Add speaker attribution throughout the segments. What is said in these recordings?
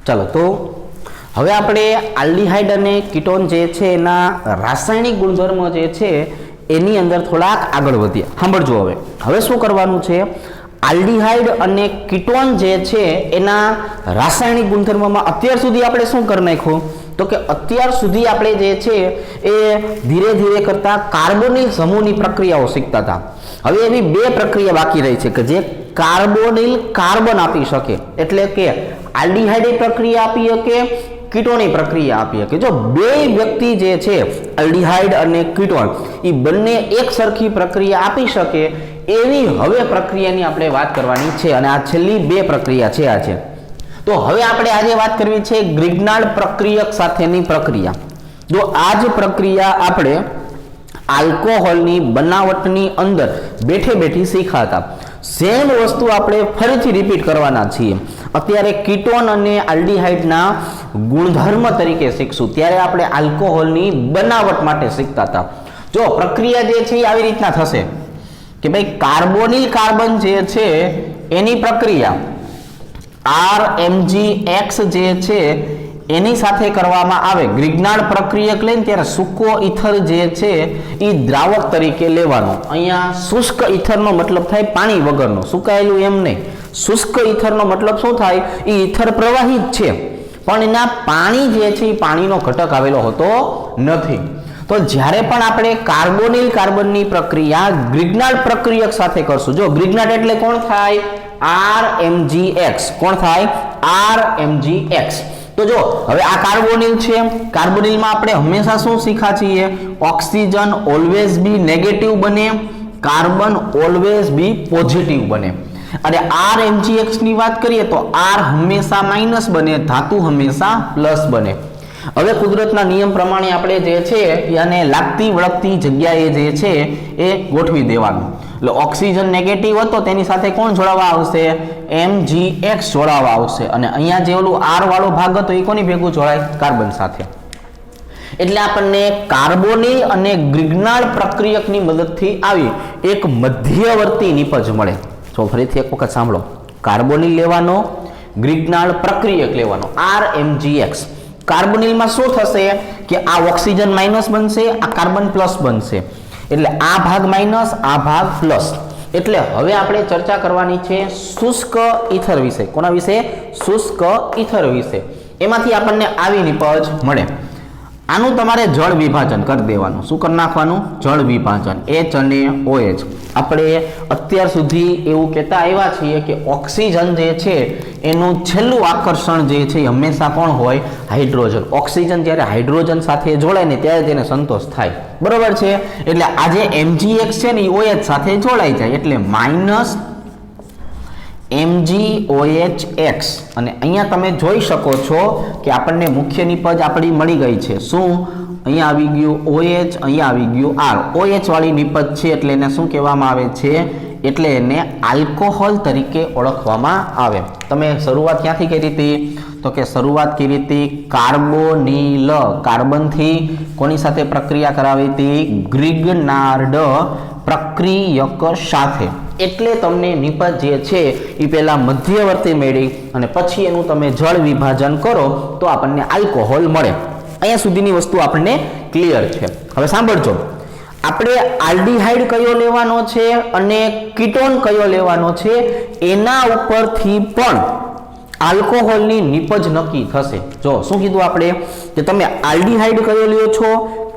Speaker 1: चलो तो હવે આપણે આલ્ડીહાઇડ અને કીટોન જે છે એના રાસાયણિક ગુણધર્મો જે છે એની અંદર થોડાક આગળ વધીએ. સાંભળજો. હવે શું કરવાનું છે, આલ્ડીહાઇડ અને કીટોન જે છે એના રાસાયણિક ગુણધર્મોમાં અત્યાર સુધી આપણે શું કરી નાખ્યું, તો કે અત્યાર સુધી આપણે જે છે એ ધીરે ધીરે કરતા કાર્બોનિલ સમૂહની પ્રક્રિયાઓ શીખતા હતા. હવે એવી બે પ્રક્રિયા બાકી રહી છે કે જે કાર્બોનિલ કાર્બન આપી શકે, એટલે કે આલ્ડીહાઇડ પ્રક્રિયા આપી શકે, કીટોની પ્રક્રિયા આપી શકે. જો બે વ્યક્તિ જે છે આલ્ડીહાઇડ અને કીટોન એ બંને એક સરખી પ્રક્રિયા આપી શકે એવી હવે પ્રક્રિયાની આપણે વાત કરવાની છે, અને આ છેલ્લી બે પ્રક્રિયા છે આ છે. તો હવે આપણે આજે વાત કરવી છે ગ્રિગ્નાર્ડ પ્રક્રિયક સાથેની પ્રક્રિયા. જો આ જ પ્રક્રિયા આપણે આલ્કોહોલની બનાવટની અંદર બેઠે બેઠી શીખાતા, સેમ વસ્તુ આપણે ફરીથી રિપીટ કરવાના છીએ. અત્યારે કીટોન અને આલ્ડીહાઇડના ગુણધર્મ તરીકે શીખશું, ત્યારે આપણે આલ્કોહોલની બનાવટ માટે શીખતા હતા. જો પ્રક્રિયા જે છે એ આવી રીતના થશે કે ભાઈ કાર્બોનિલ કાર્બન જે છે એની પ્રક્રિયા RMgX જે છે એની સાથે કરવામાં આવે. ગ્રિગ્નાર્ડ પ્રક્રિયક લઈને ત્યારે સૂકો ઈથર જે છે એ દ્રાવક તરીકે લેવાનો. અહીંયા શુષ્ક ઈથરનો મતલબ થાય પાણી વગરનો, સુકાયેલું એમ નહીં. શુષ્ક ઈથરનો મતલબ શું થાય, એ ઈથર પ્રવાહી જ છે પણ એના પાણી જે છે એ પાણીનો ઘટક આવેલો હોતો નથી. તો જ્યારે પણ આપણે કાર્બોનિલ કાર્બનની પ્રક્રિયા ગ્રિગ્નાર્ડ પ્રક્રિયક સાથે કરશું, જો ગ્રિગ્નાર્ડ એટલે કોણ થાય, RMgX. કોણ થાય, RMgX. તો જો હવે આ કાર્બોનિલ છે, કાર્બોનિલમાં આપણે હંમેશા શું શીખા છીએ, ઓક્સિજન ઓલવેઝ બી નેગેટિવ બને, કાર્બન ઓલવેઝ બી પોઝિટિવ બને. અને RMgX ની વાત કરીએ તો R હંમેશા માઇનસ બને, ધાતુ હંમેશા પ્લસ બને. હવે કુદરતના નિયમ પ્રમાણે આપણે જે છે એને લાગતી વળગતી જગ્યાએ જે છે એ ગોઠવી દેવાનું. એટલે ઓક્સિજન નેગેટિવ હતો તેની સાથે કોણ જોડાવા આવશે, Mgx જોડાવા આવશે, અને અહીંયા જે ઓલું R વાળો ભાગ હતો એ કોની ભેગું જોડાય, કાર્બન સાથે. એટલે આપણને કાર્બોનિલ અને ગ્રિગ્નાર્ડ પ્રક્રિયકની મદદથી આવી એક મધ્યવર્તી નિપજ મળે. તો ફરીથી એક વખત સાંભળો, કાર્બોનિલ લેવાનો, ગ્રિગ્નાર્ડ પ્રક્રિયક લેવાનો, RMgX. કાર્બોનિલમાં શું થશે કે આ ઓક્સિજન માઇનસ બનશે, આ કાર્બન પ્લસ બનશે, એટલે આ ભાગ માઇનસ, આ ભાગ પ્લસ. એટલે હવે આપણે ચર્ચા કરવાની છે શુષ્ક ઈથર વિશે. કોના વિશે, શુષ્ક ઈથર વિશે. એમાંથી આપણને આવી નિપજ મળે. આનું તમારે જળ વિભાજન કરી દેવાનું. શું કરી નાખવાનું, જળ વિભાજન, H અને OH. આપણે અત્યાર સુધી એવું કહેતા આવ્યા છીએ કે ઓક્સિજન જે છે એનું છેલ્લું આકર્ષણ જે છે એ હંમેશા કોણ હોય, હાઇડ્રોજન. ઓક્સિજન જ્યારે હાઇડ્રોજન સાથે જોડાય ને ત્યારે તેને સંતોષ થાય, બરોબર છે. એટલે આ જે MgX છે ને એ OH સાથે જોડાઈ જાય, એટલે માઇનસ MgOHX. અને અહીંયા તમે જોઈ શકો છો કે આપણને મુખ્ય નિપજ આપણી મળી ગઈ છે. શું, અહીંયા આવી ગયું OH, અહીંયા આવી ગયું R. OH વાળી નિપજ છે એટલે એને શું કહેવામાં આવે છે, એટલે એને આલ્કોહોલ તરીકે ઓળખવામાં આવે. તમે શરૂઆત ક્યાંથી કરી હતી, તો કે શરૂઆત કરી હતી કાર્બોનિલ, કાર્બનથી કોની સાથે પ્રક્રિયા કરાવી હતી, ગ્રિગ્નાર્ડ પ્રક્રિયક સાથે. એટલે તમને નિપજ જે છે એ પહેલા મધ્યવર્તી મેળવી અને પછી એનું તમે જળ વિભાજન કરો તો આપણને આલ્કોહોલ મળે. અહીંયા સુધીની વસ્તુ આપણને ક્લિયર છે. હવે સાંભળજો, આપણે આલ્ડીહાઇડ કયો લેવાનો છે અને કીટોન કયો લેવાનો છે એના ઉપરથી પણ આલ્કોહોલની નિપજ નક્કી થશે. જો શું કીધું આપણે કે તમે આલ્ડીહાઇડ કયો લ્યો છો,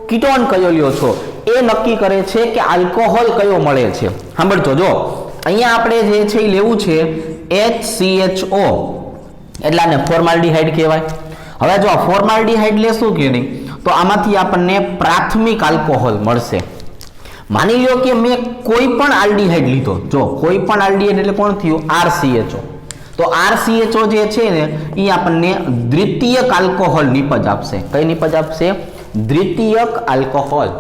Speaker 1: કીટોન કયો લ્યો છો, એ નક્કી કરે છે કે આલ્કોહોલ કયો મળે છે. સાંભળજો, જો અહીંયા આપણે જે છે એ લેવું છે HCHO, એટલે આને ફોર્માલ્ડીહાઇડ કહેવાય. હવે જો ફોર્માલ્ડીહાઇડ લેશું કે નહીં તો આમાંથી આપણને પ્રાથમિક આલ્કોહોલ મળશે. માની લો કે મેં કોઈ પણ આલ્ડીહાઇડ લીધો, જો કોઈ પણ આલ્ડીહાઇડ એટલે કોણ થયું, RCHO. તો RCHO જે છે ને એ આપણને દ્વિતીયક આલ્કોહોલ નિપજ આપશે. કઈ નિપજ આપશે, દ્વિતીયક આલ્કોહોલ.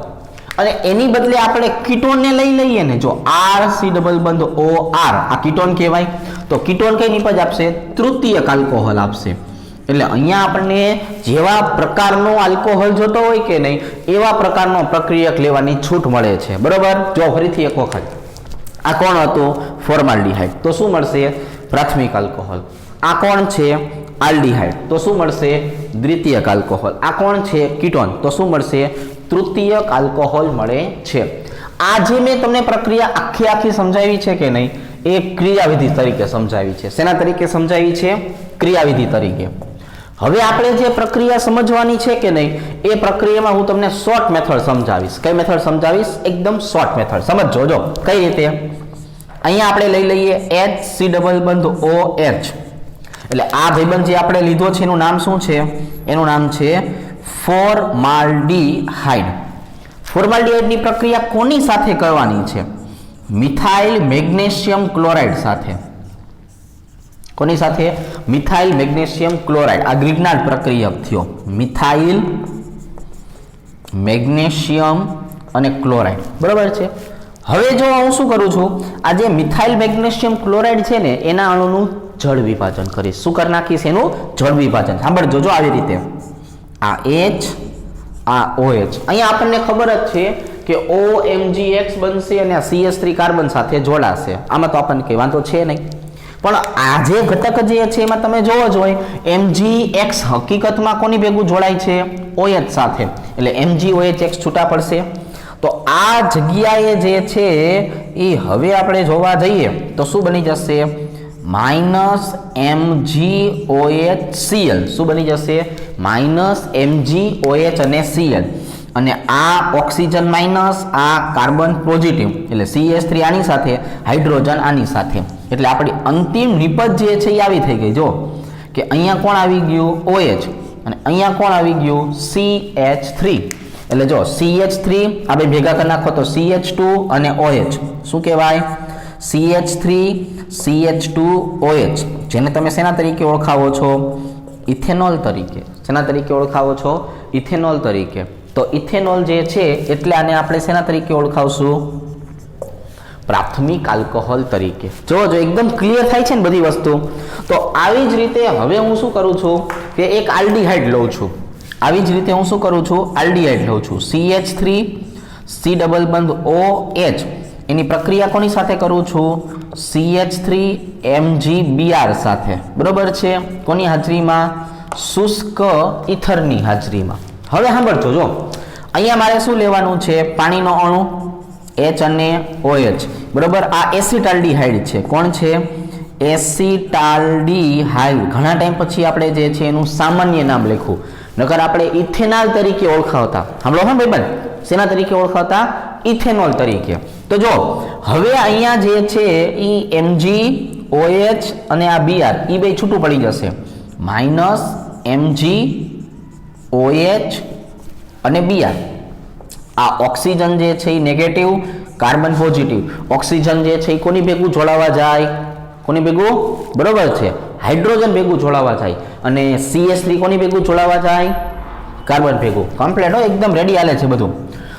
Speaker 1: અને એની બદલે આપણે કીટોનને લઈ લઈએ ને, જો RC=OR, આ કીટોન કહેવાય. તો કીટોન કઈ નિપજ આપશે, તૃતીયક આલ્કોહોલ આપશે. એટલે અહીંયા આપણને જેવા પ્રકારનો આલ્કોહોલ જોતો હોય કે નહીં એવા પ્રકારનો પ્રક્રિયક લેવાની છૂટ મળે છે, બરોબર. જો ફરીથી એક વખત, આ કોણ હતું, ફોર્માલ્ડીહાઇડ. તો શું મળશે, પ્રાથમિક આલ્કોહોલ. આ કોણ છે, આલ્ડીહાઇડ, તો શું મળશે? દ્વિતીયક આલ્કોહોલ. આ કોણ છે? કીટોન, તો શું મળશે? તૃતીયક આલ્કોહોલ મળે છે. આ જે મેં તમને પ્રક્રિયા આખી સમજાવી છે કે નહીં, એ ક્રિયાવિધિ તરીકે સમજાવી છે. શેના તરીકે સમજાવી છે? ક્રિયાવિધિ તરીકે. હવે આપણે જે પ્રક્રિયા સમજવાની છે કે નહીં, એ પ્રક્રિયામાં હું તમને શોર્ટ મેથડ સમજાવીશ. કઈ મેથડ સમજાવીશ? એકદમ શોર્ટ મેથડ. સમજો જો કઈ રીતે. અહીંયા આપણે લઈ લઈએ HC ડબલ બંધ OH. એટલે આ ભાઈબંધ જે આપણે લીધો છે એનું નામ શું છે? એનું નામ છે ફોર્માલ્ડીહાઇડ. ફોર્માલ્ડીહાઇડની પ્રક્રિયા કોની સાથે કરવાની છે? મિથાઇલ મેગ્નેશિયમ ક્લોરાઇડ સાથે. કોની સાથે? Methyl magnesium chloride. આ ગ્રિગ્નાર્ડ પ્રક્રિયક થયો. મિથાઇલ મેગ્નેશિયમ અને ક્લોરાઇડ, બરાબર છે. હવે જો હું શું કરું છું, આ જે મિથાઇલ મેગ્નેશિયમ ક્લોરાઇડ છે ને, એના અણુનું જળ વિભાજન કરીશ. શું કરી નાખીશ? એનું જળ વિભાજન. સાંભળજો જો આવી રીતે. આ H, આ OH. અહીંયા આપણને ખબર જ છે કે OMgX બનશે અને આ CH3 કાર્બન સાથે જોડાશે. આમાં તો આપણને કઈ વાંધો છે નહીં. પણ આ જે ઘટક જે છે એમાં તમે જોવો જ હોય, MgX હકીકતમાં કોની ભેગું જોડાય છે? OH સાથે. એટલે MgOHX છૂટા પડશે. તો આ જગ્યાએ જે છે એ હવે આપણે જોવા જઈએ તો શું બની જશે? -MgOHCl. શું બની જશે? -MgOH અને Cl. અને આ ઓક્સિજન માઇનસ, આ કાર્બન પોઝિટિવ, એટલે CH3 આની સાથે, હાઇડ્રોજન આની સાથે. એટલે આપણી અંતિમ નિપજ જે છે એ આવી થઈ ગઈ. જો કે અહીંયા કોણ આવી ગયું? OH. અને અહીંયા કોણ આવી ગયું? CH3. એટલે જો CH3 આપણે ભેગા કરી નાખો તો CH2 અને OH. શું કહેવાય? CH3 CH2OH, જેને તમે શેના તરીકે ઓળખાવો છો? ઇથેનોલ તરીકે. શેના તરીકે ઓળખાવો છો? ઇથેનોલ તરીકે. તો ઇથેનોલ જે છે એટલે આને આપણે શેના તરીકે ઓળખાવશું? પ્રાથમિક આલ્કોહોલ તરીકે. જો એકદમ ક્લિયર થાય છે ને બધી વસ્તુ. તો આવી જ રીતે હવે હું શું કરું છું કે એક આલ્ડીહાઇડ લઉં છું. આવી જ રીતે હું શું કરું છું? આલ્ડીહાઇડ લઉં છું. CH3 C ડબલ બંધ OH. એની પ્રક્રિયા કોની સાથે કરું છું? CH3 MgBr સાથે. બરોબર છે. કોની હાજરીમાં? શુષ્ક ઇથરની હાજરીમાં. હવે સાંભળજો જો, અહીંયા મારે શું લેવાનું છે? પાણીનો અણુ H અને OH. બરોબર. આ એસિટાલ્ડીહાઇડ છે. કોણ છે? એસિટાલ્ડીહાઇડ. ઘણા ટાઈમ પછી આપણે જે છે એનું સામાન્ય નામ લખ્યું, નકર આપણે ઇથેનોલ તરીકે ઓળખાવતા. સાંભળો હા ભાઈબંધ, શેના તરીકે ઓળખાવતા? ઇથેનોલ તરીકે. તો જો હવે અહીંયા જે છે એ MgOH અને આ Br એ બે છૂટું પડી જશે. -MgOH અને Br. આ ઓક્સિજન જે છે એ નેગેટિવ, કાર્બન પોઝિટિવ. ઓક્સિજન જે છે એ કોની ભેગું જોડાવા જાય? કોની ભેગું? બરોબર છે, હાઇડ્રોજન ભેગું જોડાવા જાય. અને CH3 કોની ભેગું જોડાવા જાય? કાર્બન ભેગું. કમ્પ્લીટ હો, એકદમ રેડી હાલે છે બધું.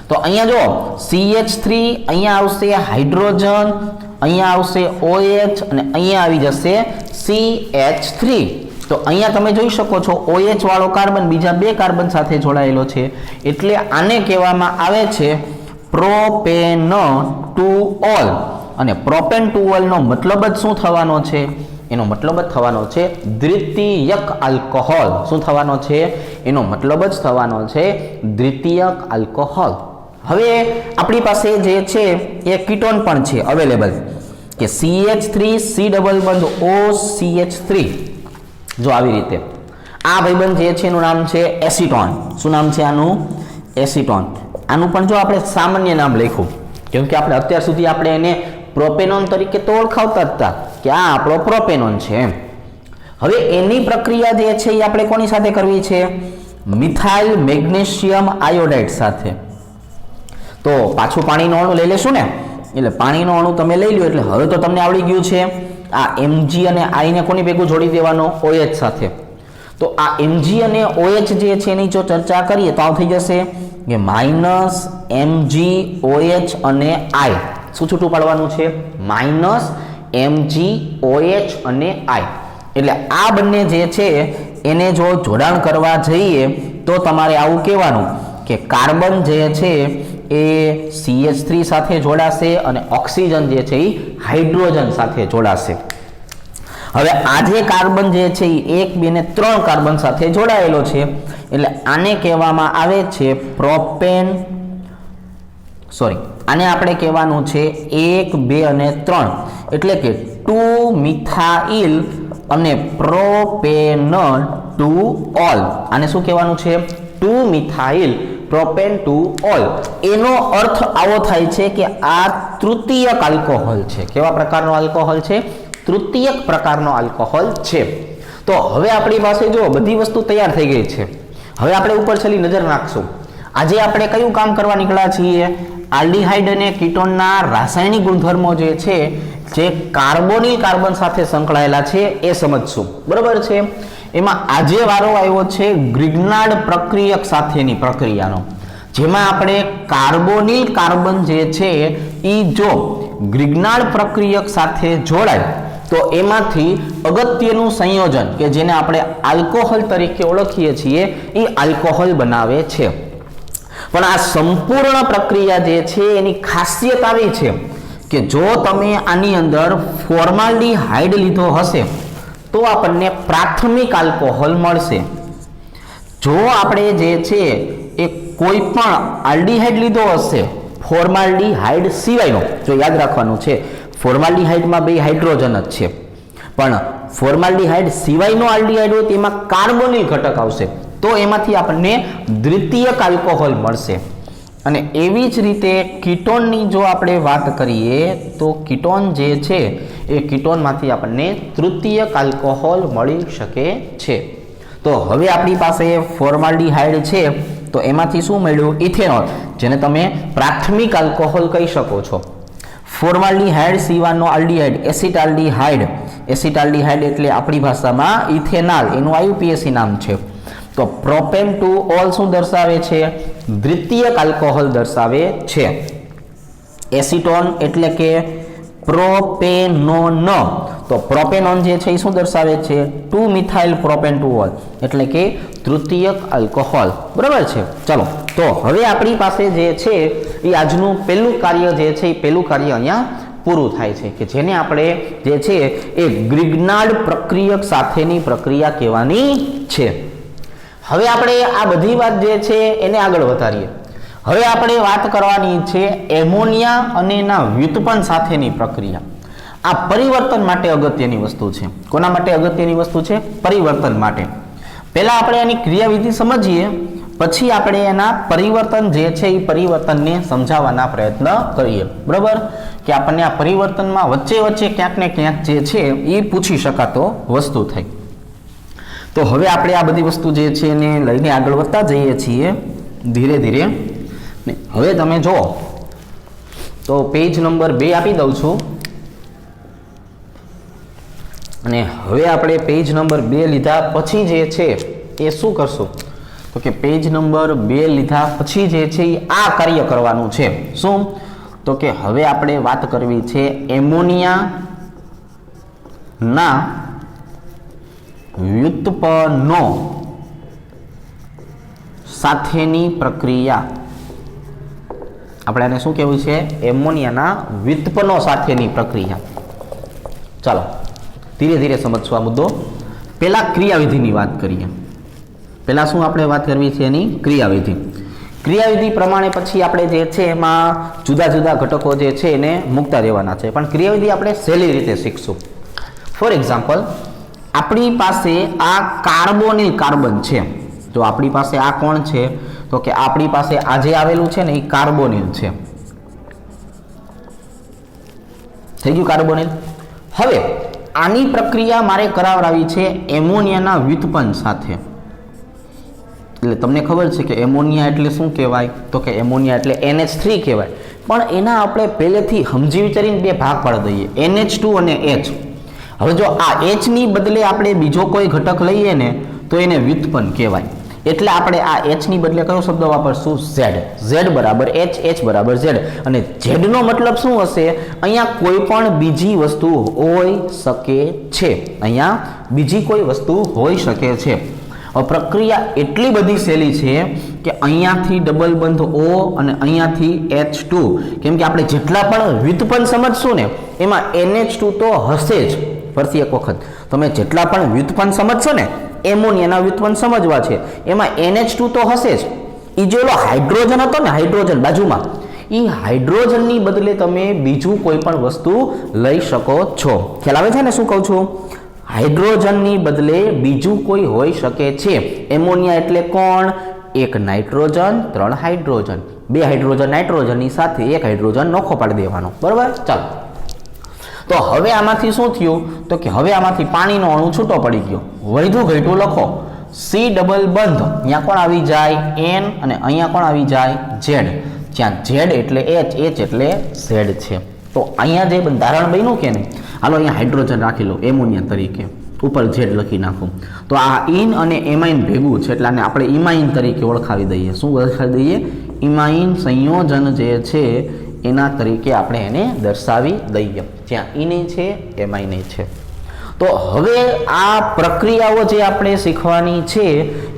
Speaker 1: તો અહીંયા જો CH3, અહીંયા આવશે હાઇડ્રોજન, અહીંયા આવશે OH અને અહીંયા આવી જશે CH3. તો અહીંયા તમે જોઈ શકો છો OH વાળો કાર્બન બીજા બે કાર્બન સાથે જોડાયેલો છે. એટલે આને કહેવામાં આવે છે પ્રોપેનોટુઓલ. અને પ્રોપેનટુઓલ નો મતલબ જ શું થવાનો છે? એનો મતલબ જ થવાનો છે દ્વિતીયક આલ્કોહોલ. શું થવાનો છે? એનો મતલબ જ થવાનો છે દ્વિતીયક આલ્કોહોલ. હવે આપણી પાસે જે છે એ કીટોન પણ છે અવેલેબલ, કે CH3 C ડબલ બંધ OCH3. જો આવી રીતે આ ભાઈબંધ જે છે એનું નામ છે એસિટોન. શું નામ છે આનું? એસિટોન. આનું પણ જો આપણે સામાન્ય નામ લખ્યું, કેમ કે આપણે અત્યાર સુધી આપણે એને પ્રોપેનોન તરીકે તો ઓળખાવતા હતા કે આ આપણો પ્રોપેનોન છે એમ. હવે એની પ્રક્રિયા જે છે એ આપણે કોની સાથે કરવી છે? મિથાઇલ મેગ્નેશિયમ આયોડાઇડ સાથે. તો પાછું પાણીનો અણુ લઈ લેશું ને, એટલે પાણીનો અણુ તમે લઈ લો. એટલે હવે તો તમને આવડી ગયું છે આ Mg અને I ને કોની ભેગું જોડી દેવાનો? OH સાથે. તો આ Mg અને OH જે છે એની જો ચર્ચા કરીએ તો આવું થઈ જશે કે -MgOH અને I. શું છૂટું પાડવાનું છે? -MgOH અને I. એટલે આ બંને જે છે એને જો જોડાણ કરવા જઈએ તો તમારે આવું કહેવાનું કે કાર્બન જે છે એ CH3 સાથે જોડાશે અને ઓક્સિજન જે છે એ હાઇડ્રોજન સાથે જોડાશે. હવે આ જે કાર્બન જે છે એ 1 2 ને 3 કાર્બન સાથે જોડાયેલો છે, એટલે આને કહેવામાં આવે છે પ્રોપેન, સોરી આને આપણે કહેવાનું છે 1 2 અને 3 એટલે કે 2 મિથાઇલ અને પ્રોપેનોલ 2 ઓલ. આને શું કહેવાનું છે? 2 મિથાઇલ પ્રોપેન 2 ઓલ. એનો અર્થ આવો થાય છે કે આ તૃતીયક આલ્કોહોલ છે. કેવા પ્રકારનો આલ્કોહોલ છે? તૃતીયક પ્રકારનો આલ્કોહોલ છે. તો હવે આપણી પાસે જો બધી વસ્તુ તૈયાર થઈ ગઈ છે. હવે આપણે ઉપર છેલ્લી નજર નાખશું. આજે આપણે કયું કામ કરવા નીકળ્યા છીએ? આલ્ડીહાઇડ અને કીટોનના રાસાયણિક ગુણધર્મો જે છે, જે કાર્બોનિલ કાર્બન સાથે સંકળાયેલા છે એ સમજશું. બરોબર છે. એમાં આજે વારો આવ્યો છે ગ્રિગ્નાર્ડ પ્રક્રિયક સાથેની પ્રક્રિયાનો, જેમાં આપણે કાર્બોનિલ કાર્બન જે છે એ જો ગ્રિગ્નાર્ડ પ્રક્રિયક સાથે જોડાય તો એમાંથી અગત્યનું સંયોજન કે જેને આપણે આલ્કોહોલ તરીકે ઓળખીએ છીએ એ આલ્કોહોલ બનાવે છે. પણ આ સંપૂર્ણ પ્રક્રિયા જે છે એની ખાસિયત આવી છે કે જો તમે આની અંદર ફોર્માલ્ડીહાઇડ લીધો હશે તો આપણને પ્રાથમિક આલ્કોહોલ મળશે. જો આપણે જે છે એ કોઈ પણ આલ્ડીહાઇડ લીધો હશે ફોર્માલ્ડીહાઇડ સિવાયનો, જો યાદ રાખવાનું છે ફોર્માલ્ડીહાઇડમાં 2 હાઇડ્રોજન જ છે, પણ ફોર્માલ્ડીહાઇડ સિવાયનો આલ્ડીહાઇડ હોય તેમાં કાર્બોનિલ ઘટક આવશે તો એમાંથી આપણને દ્વિતીયક આલ્કોહોલ મળશે. અને એવી જ રીતે કીટોનની જો આપણે વાત કરીએ તો કીટોન જે છે એ કીટોનમાંથી આપણને તૃતીયક આલ્કોહોલ મળી શકે છે. તો હવે આપણી પાસે ફોર્માલ્ડીહાઇડ છે તો એમાંથી શું મળ્યું? ઇથેનોલ, જેને તમે પ્રાથમિક આલ્કોહોલ કહી શકો છો. ફોર્માલ્ડીહાઇડ સિવાયનો આલ્ડીહાઇડ એસિટાલ્ડીહાઇડ, એસિટાલ્ડીહાઇડ એટલે આપણી ભાષામાં ઇથેનોલ, એનું IUPAC નામ છે. તો પ્રોપેન 2 ઓલ શું દર્શાવે છે? દ્વિતીયક આલ્કોહોલ દર્શાવે છે. એસિટોન એટલે કે પ્રોપેનોન, તો પ્રોપેનોન જે છે એ શું દર્શાવે છે? 2 મિથાઇલ પ્રોપેન 2 ઓલ એટલે કે તૃતીયક આલ્કોહોલ. બરાબર છે. ચલો, તો હવે આપણી પાસે જે છે એ આજનું પહેલું કાર્ય જે છે એ પહેલું કાર્ય અહીંયા પૂરું થાય છે કે જેને આપણે જે છે એ ગ્રિગ્નાર્ડ પ્રક્રિયક સાથેની પ્રક્રિયા કહેવાની છે. હવે આપણે આ બધી વાત જે છે એને આગળ વધારીએ. હવે આપણે વાત કરવાની છે એમોનિયા અને એના વ્યુત્પન્ન સાથેની પ્રક્રિયા. આ પરિવર્તન માટે અગત્યની વસ્તુ છે. કોના માટે અગત્યની વસ્તુ છે? પરિવર્તન માટે. પહેલા આપણે એની ક્રિયાવિધિ સમજીએ, પછી આપણે એના પરિવર્તન જે છે એ પરિવર્તનને સમજાવવાના પ્રયત્ન કરીએ. બરાબર? કે આપણને આ પરિવર્તનમાં વચ્ચે વચ્ચે ક્યાંક ને ક્યાંક જે છે એ પૂછી શકાતો વસ્તુ થઈ. તો હવે આપણે આ બધી વસ્તુ જે છે એને લઈને આગળ વધતા જઈએ છીએ ધીરે ધીરે. હવે તમે જુઓ તો પેજ નંબર 2 આપી દઉં છું, અને હવે આપણે પેજ નંબર 2 લીધા પછી જે છે એ શું કરશું? તો કે પેજ નંબર 2 લીધા પછી જે છે એ આ કાર્ય કરવાનું છે. શું? તો કે હવે આપણે વાત કરવી છે એમોનિયા ના વ્યુત્પન્નો સાથેની પ્રક્રિયા. આપણે આને શું કહેવું છે? એમોનિયાના વ્યુત્પન્નો સાથેની પ્રક્રિયા. ચાલો ધીરે ધીરે સમજશું આ મુદ્દો. પહેલા ક્રિયાવિધિની વાત કરીએ. પહેલા શું આપણે વાત કરવી છે? એની ક્રિયાવિધિ. ક્રિયાવિધિ પ્રમાણે પછી આપણે જે છે એમાં જુદા જુદા ઘટકો જે છે એને મૂકતા રહેવાના છે, પણ ક્રિયાવિધિ આપણે સહેલી રીતે શીખશું. ફોર એક્ઝામ્પલ, આપણી પાસે આ કાર્બોનિલ કાર્બન છે. જો આપણી પાસે આ કોણ છે? તો કે આપણી પાસે આ જે આવેલું છે ને એ કાર્બોનિલ છે. થઈ ગયું કાર્બોનિલ. હવે આની પ્રક્રિયા મારે કરાવડાવી છે એમોનિયાના વ્યુત્પન્ન સાથે. એટલે તમને ખબર છે કે એમોનિયા એટલે શું કહેવાય? તો કે એમોનિયા એટલે NH3 કહેવાય. પણ એના આપણે પહેલેથી સમજી વિચારીને 2 ભાગ પાડી દઈએ, NH2 અને H. હવે જો આ H ની બદલે આપણે બીજો કોઈ ઘટક લઈએ ને તો એને વ્યુત્પન્ન કહેવાય. એટલે આપણે આ H ની બદલે કયો શબ્દ વાપરશું? Z. Z બરાબર H, H બરાબર Z. અને Z નો મતલબ શું હશે? અહીંયા કોઈ પણ બીજી વસ્તુ હોઈ શકે છે. અહીંયા બીજી કોઈ વસ્તુ હોઈ શકે છે. પ્રક્રિયા એટલી બધી સહેલી છે કે અહીંયાથી ડબલ બંધ O અને અહીંયાથી H2, કેમ કે આપણે જેટલા પણ વ્યુત્પન્ન સમજશું ને એમાં NH2 તો હશે જ, ફરીથી એક વખત તમે જેટલા પણ વ્યુત્પન્ન સમજશો ને, એમોનિયાના વ્યુત્પન્ન સમજવા છે, એમાં NH2 તો હશે જ. એ જે ઓલો હાઇડ્રોજન હતો ને, હાઇડ્રોજન બાજુમાં, એ હાઇડ્રોજનની બદલે તમે બીજું કોઈ પણ વસ્તુ લઈ શકો છો. ખ્યાલ આવે છે ને શું કહું છું? હાઇડ્રોજનની બદલે બીજું કોઈ હોઈ શકે છે. એમોનિયા એટલે કોણ? એક નાઇટ્રોજન, 3 હાઇડ્રોજન, 2 હાઇડ્રોજન નાઇટ્રોજનની સાથે 1 હાઇડ્રોજન નોખો પાડી દેવાનો. બરાબર? ચાલો, તો હવે આમાંથી શું થયું? તો કે હવે આમાંથી પાણીનો અણુ છૂટો પડી ગયો. વધુ ઘટ્યું લખો, C ડબલ બંધ, અહીંયા કોણ આવી જાય? N, અને અહીંયા કોણ આવી જાય? Z. જ્યાં Z એટલે H, H એટલે Z છે. તો અહીંયા જે બંધારણ બન્યું કે નહીં, હાલો અહીંયા હાઇડ્રોજન રાખી લો એમોનિયા તરીકે, ઉપર Z લખી નાખું. તો આ ઇન અને એમાઇન ભેગું છે એટલે આને આપણે ઇમાઇન તરીકે ઓળખાવી દઈએ. શું ઓળખાવી દઈએ? ઇમાઇન સંયોજન જે છે એના તરીકે આપણે એને દર્શાવી દઈએ, જ્યાં ઇને છે એમાઇને છે. તો હવે આ પ્રક્રિયાઓ જે આપણે શીખવાની છે,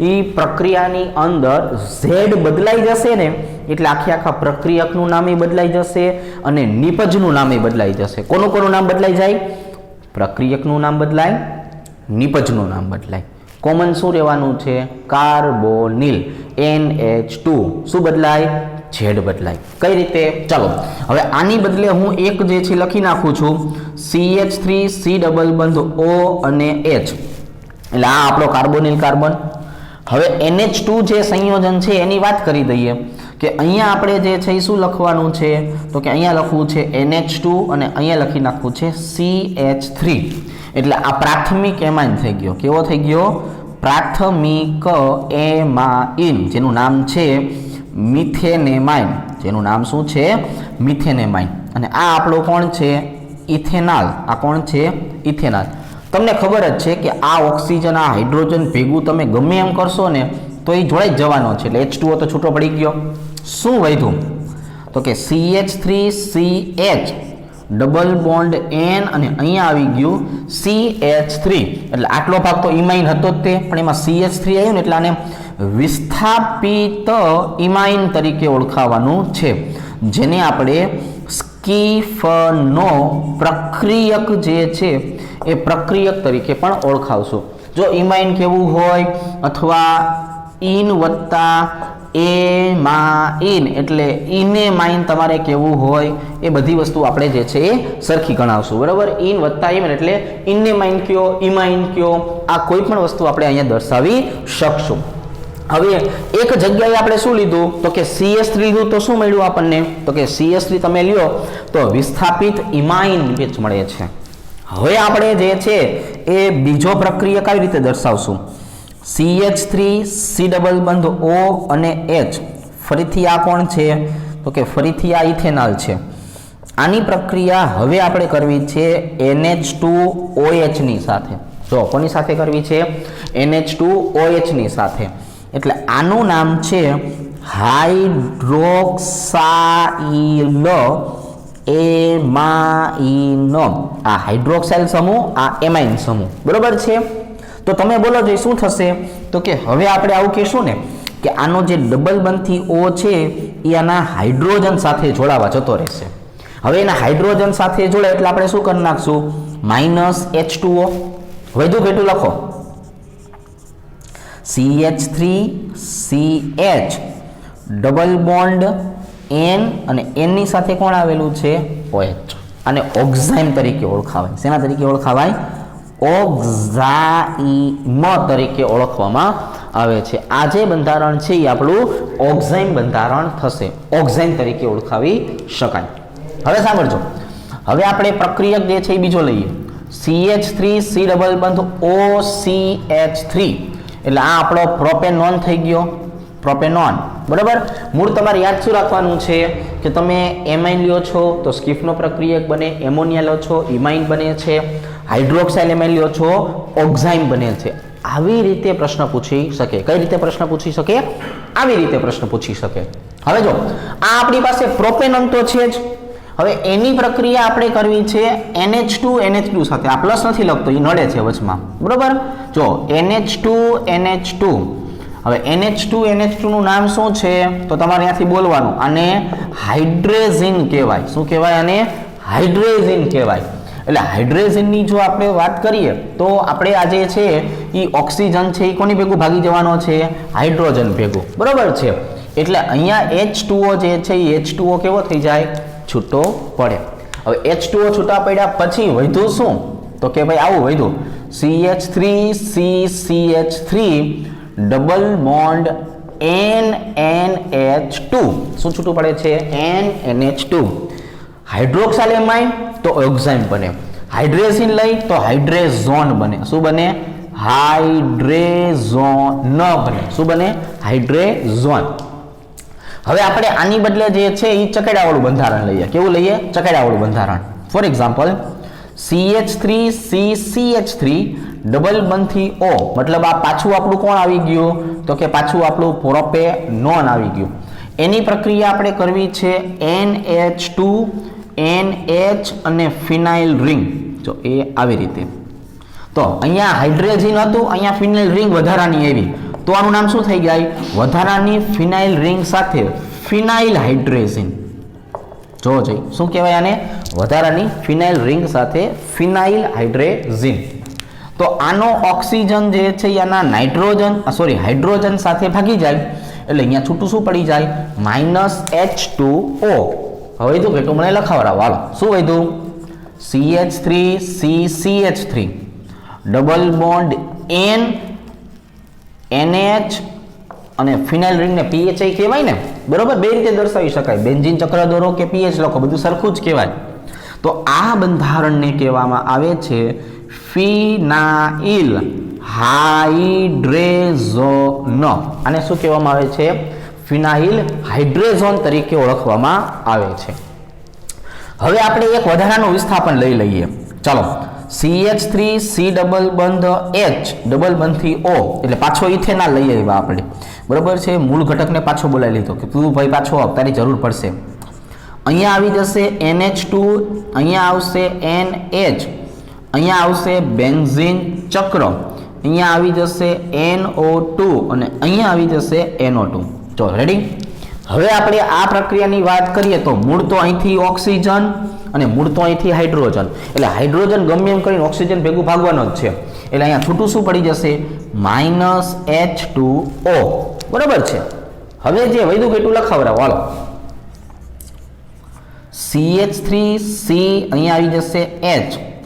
Speaker 1: એ પ્રક્રિયાની અંદર Z બદલાઈ જશે ને, એટલે આખા પ્રક્રિયકનું નામ બદલાઈ જશે અને નિપજનું નામ બદલાઈ જશે. કોનું નામ બદલાઈ જાય? પ્રક્રિયકનું નામ બદલાય, નિપજનું નામ બદલાય. કોમન શું રહેવાનું છે? Carbonyl, NH2. શું બદલાય? Z બદલાય. કઈ રીતે? ચાલો હવે આની બદલે હું એક જે છે લખી નાખું છું, CH3, C ડબલ બંધ O અને H, એટલે આ આપણો કાર્બોનિલ કાર્બન. હવે NH2 જે સંયોજન છે એની વાત કરી દઈએ કે અહીંયા આપણે જે છે એ શું લખવાનું છે? તો કે અહીંયા લખવું છે NH2 અને અહીંયા લખી નાખવું છે CH3. એટલે આ પ્રાથમિક એમાઇન થઈ ગયો. કેવો થઈ ગયો? પ્રાથમિક એમાઇન, જેનું નામ છે મિથેનેમાઇન. જેનું નામ શું છે? મિથેનેમાઇન. અને આ આપણો કોણ છે? ઇથેનોલ. આ કોણ છે? ઇથેનોલ. તમને ખબર જ છે કે આ ઓક્સિજન, આ હાઇડ્રોજન ભેગું તમે ગમે એમ કરશો ને તો એ જોડાઈ જ જવાનો છે. એટલે H2O તો છૂટો પડી ગયો. શું વધ્યું? તો કે CH3CH ડબલ બોન્ડ N અને અહીંયા આવી ગયું CH3. એટલે આટલો ભાગ તો ઇમાઇન હતો જ તે, પણ એમાં CH3 આવ્યું ને એટલે આને વિસ્થાપિત ઇમાઇન તરીકે ઓળખાવાનું છે, જેને આપણે સ્કીફનો પ્રક્રિયક જે છે એ પ્રક્રિયક તરીકે પણ ઓળખાવશું. જો ઇમાઇન કેવું હોય અથવા ઇન વત્તા એમાઇન એટલે ઇનેમાઇન તમારે કેવું હોય, એ બધી વસ્તુ આપણે જે છે એ સરખી ગણાવશું. બરાબર? ઇન વત્તા એમાઇન એટલે ઇનેમાઇન કયો, ઇમાઇન કયો, આ કોઈ પણ વસ્તુ આપણે અહીંયા દર્શાવી શકશું. હવે એક જગ્યાએ આપણે શું લીધું? તો કે CH3 લીધું. તો શું મળ્યું આપણને? તો કે CH3 તમે લ્યો તો વિસ્થાપિત ઇમાઇન બેચ મળે છે. હવે આપણે જે છે એ બીજો પ્રક્રિયા કઈ રીતે દર્શાવશું? CH3 C ડબલ બંધ O અને H. ફરીથી આ કોણ છે? તો કે ફરીથી આ ઇથેનોલ છે. આની પ્રક્રિયા હવે આપણે કરવી છે NH2OH ની સાથે. જો કોની સાથે કરવી છે? NH2OH ની સાથે. એટલે આનું નામ છે હાઇડ્રોક્સાઇલ એમાઇન. આ હાઇડ્રોક્સાઇલ સમૂહ, આ એમાઇન સમૂહ. બરોબર છે? તો તમે બોલો જો શું થશે? તો કે હવે આપણે આવું કહેશું ને કે આનો જે ડબલ બંધથી O છે એ આના હાઇડ્રોજન સાથે જોડાવા જતો રહેશે. હવે એના હાઇડ્રોજન સાથે જોડે એટલે આપણે શું કરી નાખશું? -H2O. વધુ ઘેટું લખો, CH3CH ડબલ બોન્ડ N અને N ની સાથે કોણ આવેલું છે? OH. અને ઓક્ઝાઇમ તરીકે ઓળખાવાય. શેના તરીકે ઓળખાવાય? ઓક્ઝાઇમ તરીકે ઓળખવામાં આવે છે. આ જે બંધારણ છે એ આપણું ઓક્ઝાઇમ બંધારણ થશે. ઓક્ઝાઇમ તરીકે ઓળખાવી શકાય. હવે સાંભળજો, હવે આપણે પ્રક્રિયક જે છે એ બીજો લઈએ, CH3 C ડબલ બંધ OCH3. એટલે આ આપણો પ્રોપેનોન થઈ ગયો. પ્રોપેનોન. બરાબર? મૂળ તમારે યાદ શું રાખવાનું છે કે તમે એમાઇન લ્યો છો તો સ્કીફનો પ્રક્રિયક બને, એમોનિયા લો છો ઇમાઇન બને છે, હાઇડ્રોક્સાઇલ એમાઇન લ્યો છો ઓક્ઝાઇમ બને છે. આવી રીતે પ્રશ્ન પૂછી શકે. કઈ રીતે પ્રશ્ન પૂછી શકે? આવી રીતે પ્રશ્ન પૂછી શકે. હવે જો આ આપણી પાસે પ્રોપેનોન તો છે જ. હવે એની પ્રક્રિયા આપણે કરવી છે NH2 સાથે. આ પ્લસ નથી લખતો, એ નડે છે વચમાં. બરોબર? જો NH2 હવે NH2 નું નામ શું છે? તો તમારે ત્યાંથી બોલવાનું. આને હાઇડ્રેઝિન કહેવાય. શું કહેવાય? આને હાઇડ્રેઝિન કહેવાય. એટલે હાઇડ્રોજનની જો આપણે વાત કરીએ તો આપણે આ જે છે એ ઓક્સિજન છે એ કોની ભેગું ભાગી જવાનો છે? હાઇડ્રોજન ભેગું, બરોબર છે. એટલે અહીંયા H2O જે છે એ H2O કેવો થઈ જાય? છૂટો પડે. હવે H2O છૂટા પડ્યા પછી વધ્યું શું? તો કે ભાઈ આવું વધ્યું CH3CCH3 ડબલ બોન્ડ NNH2. શું છૂટું પડે છે? NNH2. હાઇડ્રોક્સાઇલ એમાઇન તો ઓક્સાઇન બને. હાઇડ્રેઝિન લઈ તો હાઇડ્રેઝોન બને. શું બને? હાઇડ્રેઝોન બને. શું બને? હાઇડ્રેઝોન. હવે આપણે આની બદલે જે છે એ ચકેડાવાળું બંધારણ લઈએ. કેવું લઈએ? ચકેડાવાળું બંધારણ. ફોર એક્ઝામ્પલ CH3CCH3 ડબલ બંધથી O, મતલબ આ પાછું આપણું કોણ આવી ગયું? તો કે પાછું આપણું પ્રોપેનોન આવી ગયું. એની પ્રક્રિયા આપણે કરવી છે NH2 NH અને ફિનાઇલ રિંગ. જો એ આવી રીતે. તો અહીંયા હાઇડ્રોજન હતું, અહીંયા ફિનાઇલ રિંગ વધારાની આવી, તો આનું નામ શું થઈ જાય? વધારાની ફિનાઇલ રિંગ સાથે ફિનાઇલ હાઇડ્રોજન. જો જઈ શું કહેવાય આને? વધારાની ફિનાઇલ રિંગ સાથે ફિનાઇલ હાઇડ્રોજન. તો આનો ઓક્સિજન જે છે આના હાઇડ્રોજન સાથે ભાગી જાય એટલે અહીંયા છૂટું શું પડી જાય? -H2O. હવે વધ્યું કેટલું? મને લખાવડાવો. હાલો, શું વધ્યું? CH3CCH3 ડબલ બોન્ડ NH અને ફિનાઇલ રિંગને PHI કહેવાય ને, બરોબર? બે રીતે દર્શાવી શકાય, બેન્ઝીન ચક્ર દોરો કે PH લખો, બધું સરખું જ કહેવાય. તો આ બંધારણને કહેવામાં આવે છે ફિનાઇલ હાઇડ્રેઝોન. આને શું કહેવામાં આવે છે? ફિનાઇલ હાઇડ્રેઝોન તરીકે ઓળખવામાં આવે છે. હવે આપણે એક વધારાનું વિસ્થાપન લઈ લઈએ. ચાલો, CH3C ડબલ બંધ H ડબલ બંધથી O, એટલે પાછો ઇથેનોલ લઈ આવ્યા આપણે, બરોબર છે? મૂળ ઘટકને પાછો બોલાવી લીધો કે તું ભાઈ પાછો આવ, તારી જરૂર પડશે. અહીંયા આવી જશે NH2, અહીંયા આવશે NH, અહીંયા આવશે બેન્ઝીન ચક્ર, અહીંયા આવી જશે NO2 અને અહીંયા આવી જશે NO2. ચલો રેડી. હવે આપણે આ પ્રક્રિયાની વાત કરીએ તો મૂળ તો અહીંથી ઓક્સિજન અને મૂળ તો અહીંથી હાઇડ્રોજન, એટલે હાઇડ્રોજન ગમે એમ કરીને ઓક્સિજન ભેગું ભાગવાનો જ છે. એટલે અહીંયા છૂટું શું પડી જશે? -H2O, બરોબર છે. હવે જે વધ્યું કેટલું લખાવડાવો. હાલો, CH3C અહીંયા આવી જશે H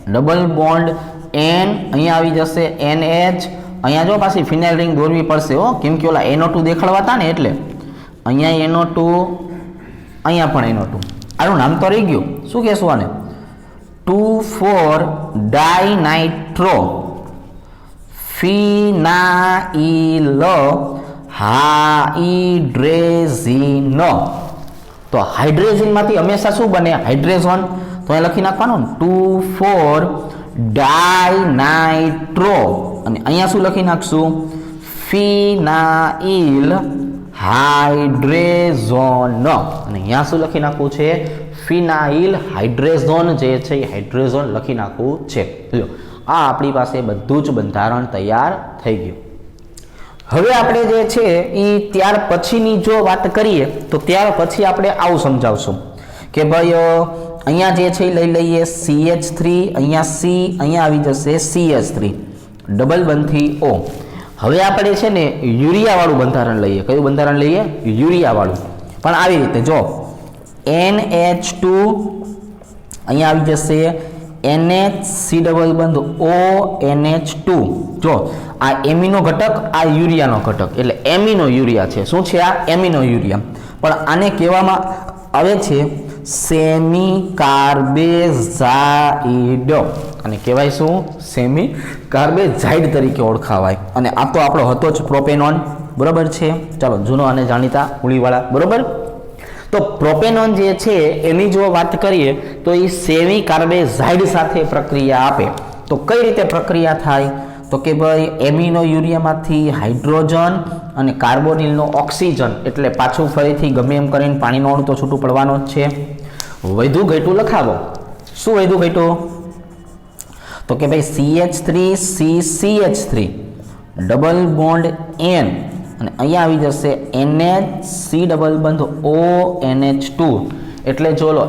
Speaker 1: ડબલ બોન્ડ N, અહીંયા આવી જશે NH. અહીંયા જો પાછી ફિનાઇલ રિંગ દોરવી પડશે હો, કેમ કે ઓલા NO2 દેખાડવા હતા ને, એટલે અહીંયા NO2, અહીંયા પણ NO2. આનું નામ તો રહી ગયું. શું કહેશું આને? 2,4 ડાયનાઇટ્રો ફિનાઇલ હાઇડ્રેઝિન. તો હાઇડ્રેઝિનમાંથી હંમેશા શું બને? હાઇડ્રેઝોન. તો અહીં લખી નાખવાનું 2,4 ડાયનાઇટ્રો અને અહીંયા શું લખી નાખશું? ફિનાઇલ હાઇડ્રેઝોન. અને અહીંયા શું લખી નાખવું છે? ફિનાઇલ હાઇડ્રેઝોન જે છે એ હાઇડ્રેઝોન લખી નાખવું છે. લો, આ આપણી પાસે બધું જ બંધારણ તૈયાર થઈ ગયું. હવે આપણે જે છે એ ત્યાર પછીની જો વાત કરીએ તો ત્યાર પછી આપણે આવું સમજાવશું કે ભાઈ અહીંયા જે છે એ લઈ લઈએ CH3, અહીંયા C, અહીંયા આવી જશે CH3 ડબલ બંધથી O. હવે આપણે છે ને યુરિયાવાળું બંધારણ લઈએ. કયું બંધારણ લઈએ? યુરિયાવાળું. પણ આવી રીતે જો NH2, અહીંયા આવી જશે NHC ડબલ બંધ O NH2. જો આ એમિનો ઘટક, આ યુરિયાનો ઘટક, એટલે એમિનો યુરિયા છે. શું છે આ? Amino urea. પણ આને કહેવામાં આવે છે સેમી કાર્બેઝાઇડ. અને કહેવાય શું? સેમી કાર્બેઝાઇડ તરીકે ઓળખાવાય. અને આ તો આપણો હતો જ પ્રોપેનોન, બરોબર છે? ચાલો, જૂનો અને જાણીતા ઉળીવાળા, બરોબર? તો પ્રોપેનોન જે છે એની જો વાત કરીએ તો એ સેમી કાર્બેઝાઇડ સાથે પ્રક્રિયા આપે. તો કઈ રીતે પ્રક્રિયા થાય? તો કે ભાઈ એમિનો યુરિયામાંથી હાઇડ્રોજન અને કાર્બોનિલનો ઓક્સિજન, એટલે પાછું ફરીથી ગમે એમ કરીને પાણીનો અણુ તો છૂટું પડવાનો જ છે. વધુ ઘટ્યું લખાવો. શું વધુ ઘટ્યું? તો કે ભાઈ CH3CCH3 ડબલ બોન્ડ N અને અહીંયા આવી જશે NHC ડબલ બંધ O NH2. એટલે જો લો